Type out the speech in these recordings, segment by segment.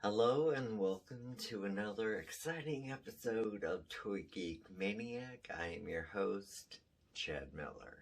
Hello and welcome to another exciting episode of Toy Geek Maniac. I am your host, Chad Miller.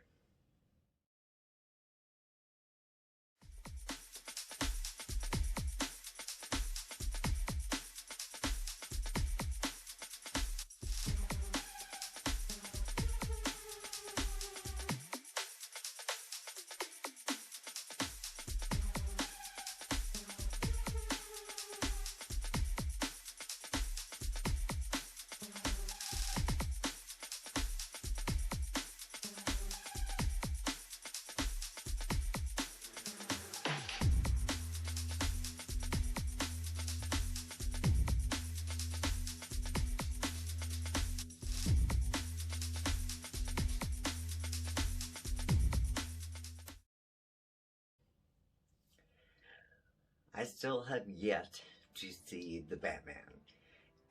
I still have yet to see the Batman,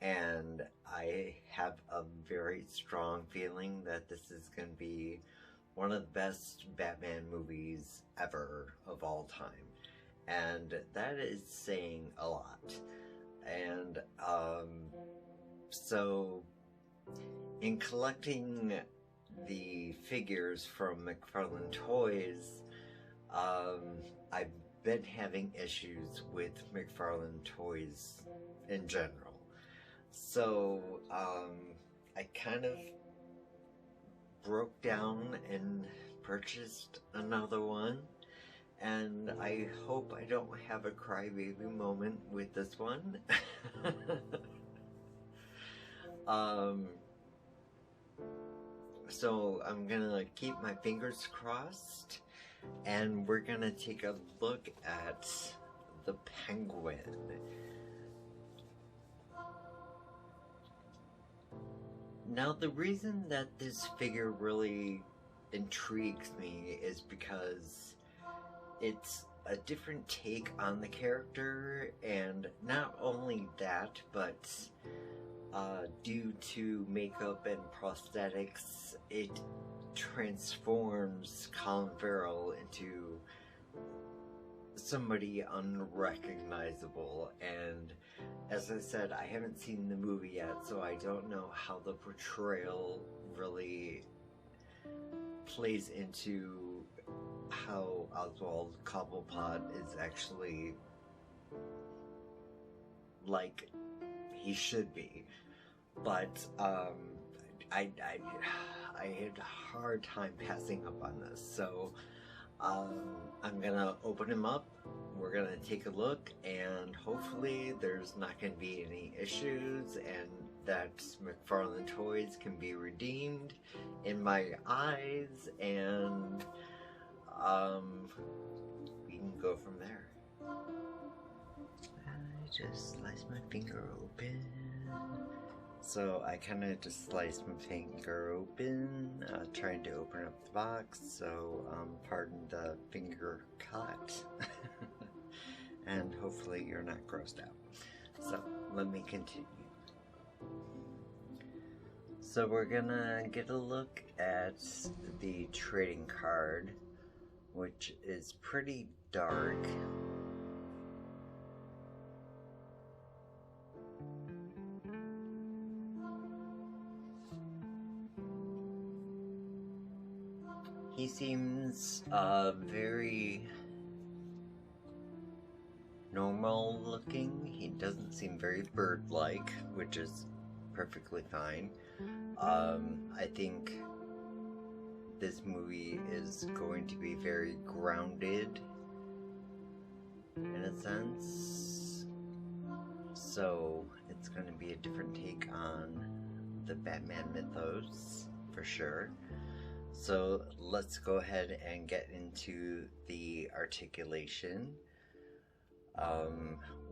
and I have a very strong feeling that this is going to be one of the best Batman movies ever of all time, and that is saying a lot. And so in collecting the figures from McFarlane Toys, I've been having issues with McFarlane Toys in general. So I kind of broke down and purchased another one, and I hope I don't have a crybaby moment with this one. So I'm gonna keep my fingers crossed, and we're gonna take a look at the Penguin. Now, the reason that this figure really intrigues me is because it's a different take on the character, and not only that, but due to makeup and prosthetics, it transforms Colin Farrell into somebody unrecognizable. And as I said, I haven't seen the movie yet, so I don't know how the portrayal really plays into how Oswald Cobblepot is actually like he should be. But I had a hard time passing up on this, so I'm gonna open him up. We're gonna take a look, and hopefully there's not gonna be any issues, and that McFarlane Toys can be redeemed in my eyes, and we can go from there. I just sliced my finger open. So I kind of just sliced my finger open, trying to open up the box, so pardon the finger cut. And hopefully you're not grossed out. So let me continue. So we're gonna get a look at the trading card, which is pretty dark. He seems very normal looking. He doesn't seem very bird-like, which is perfectly fine. I think this movie is going to be very grounded in a sense. So it's going to be a different take on the Batman mythos, for sure. So let's go ahead and get into the articulation.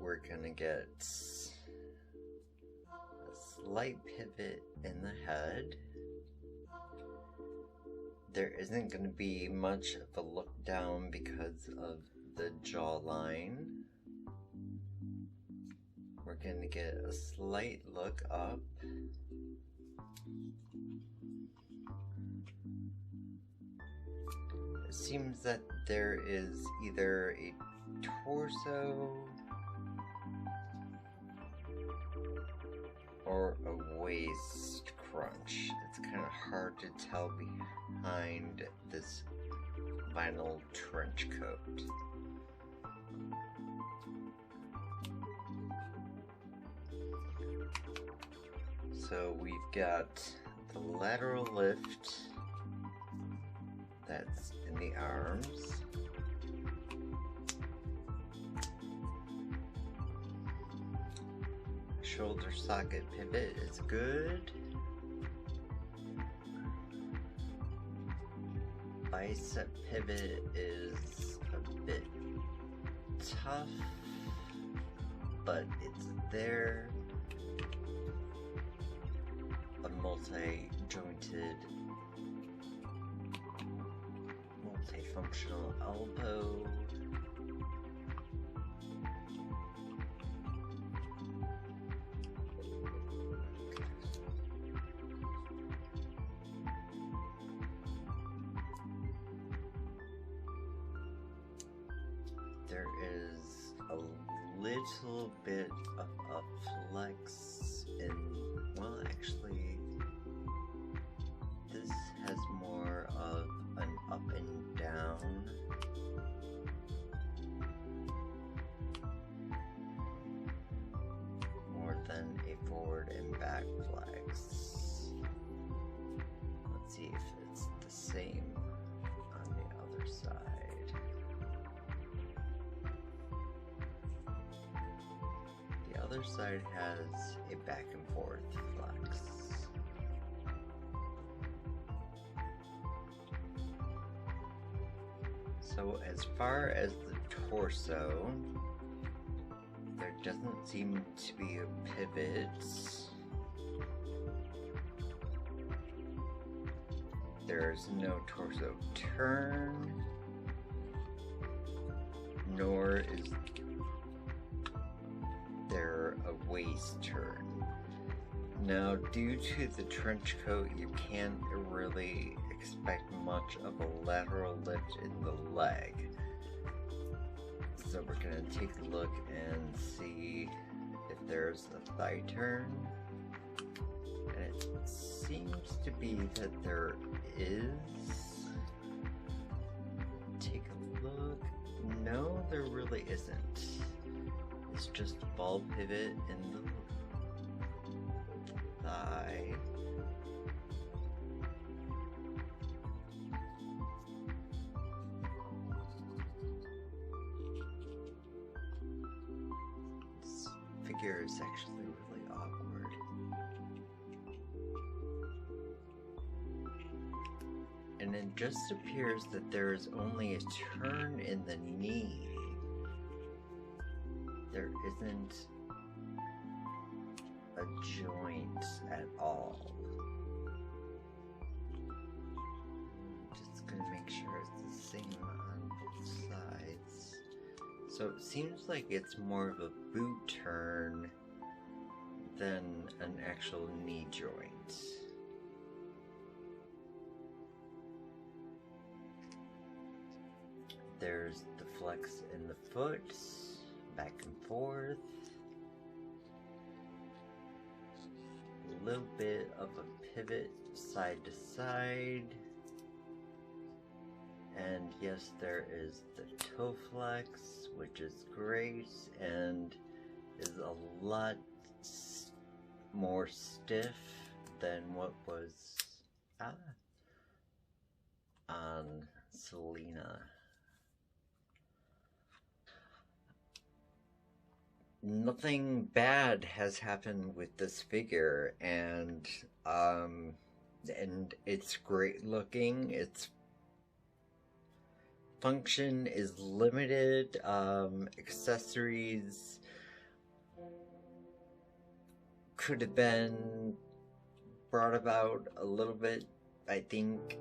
We're gonna get a slight pivot in the head. There isn't gonna be much of a look down because of the jawline. We're gonna get a slight look up. It seems that there is either a torso or a waist crunch. It's kind of hard to tell behind this vinyl trench coat. So we've got the lateral lift that's in the arms. Shoulder socket pivot is good. Bicep pivot is a bit tough, but it's there. A multi-jointed, multifunctional elbow. There is a little bit of a flex in, well, actually, this has more of an up and down. More than a forward and back flex. Let's see if it's the same on the other side. The other side has a back and forth flex. So as far as the torso, there doesn't seem to be a pivot. There's no torso turn, nor is there a waist turn. Now, due to the trench coat, you can't really expect much of a lateral lift in the leg. So we're gonna take a look and see if there's a thigh turn. And it seems to be that there is. Take a look. No, there really isn't. It's just a ball pivot in the thigh. This figure is actually really awkward. And it just appears that there is only a turn in the knee. There isn't a joint at all. Just gonna make sure it's the same on both sides. So it seems like it's more of a boot turn than an actual knee joint. There's the flex in the foot, back and forth. A little bit of a pivot side to side. And yes, there is the toe flex, which is great and is a lot more stiff than what was on Selena. Nothing bad has happened with this figure, and it's great looking. Its function is limited. Accessories could have been brought about a little bit. I think,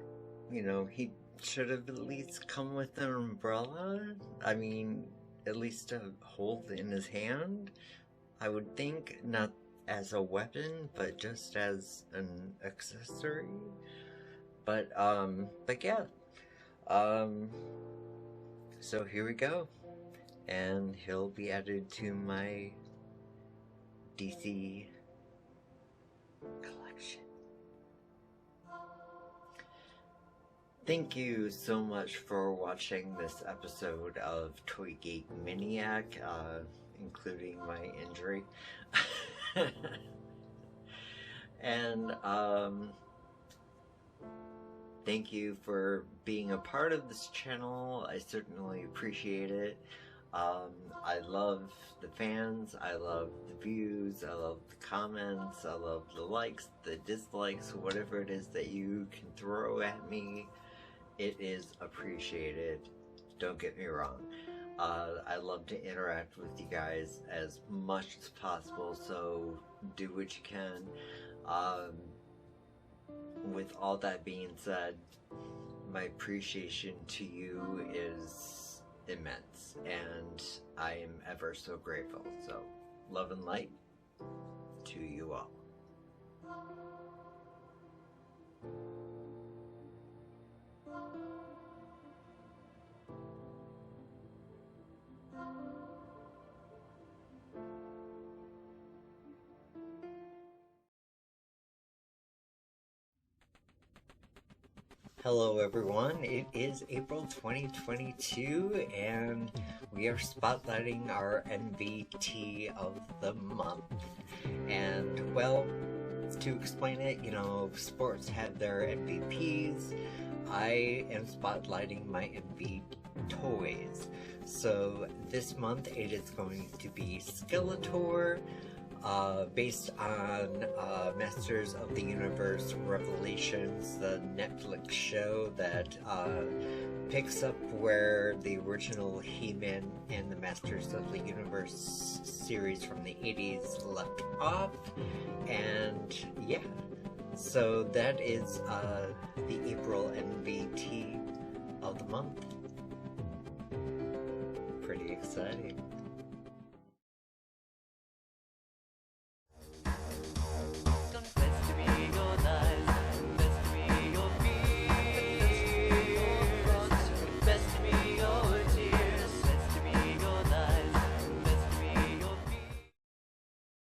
you know, he should have at least come with an umbrella. I mean, at least a hold in his hand, I would think, not as a weapon, but just as an accessory. But yeah. So here we go. And he'll be added to my DC collection. Thank you so much for watching this episode of Toy Geek Maniac, including my injury. And thank you for being a part of this channel. I certainly appreciate it. I love the fans, I love the views, I love the comments, I love the likes, the dislikes, whatever it is that you can throw at me. It is appreciated. Don't get me wrong. I love to interact with you guys as much as possible, so do what you can. With all that being said, my appreciation to you is immense, and I am ever so grateful. So, love and light to you all. Hello everyone, it is April 2022 and we are spotlighting our MVT of the month. And well, to explain it, you know, sports have their MVPs. I am spotlighting my MV toys. So this month it is going to be Skeletor, based on Masters of the Universe Revelations, the Netflix show that picks up where the original He-Man and the Masters of the Universe series from the 80s left off. And yeah, so that is the April MVT of the month. Pretty exciting.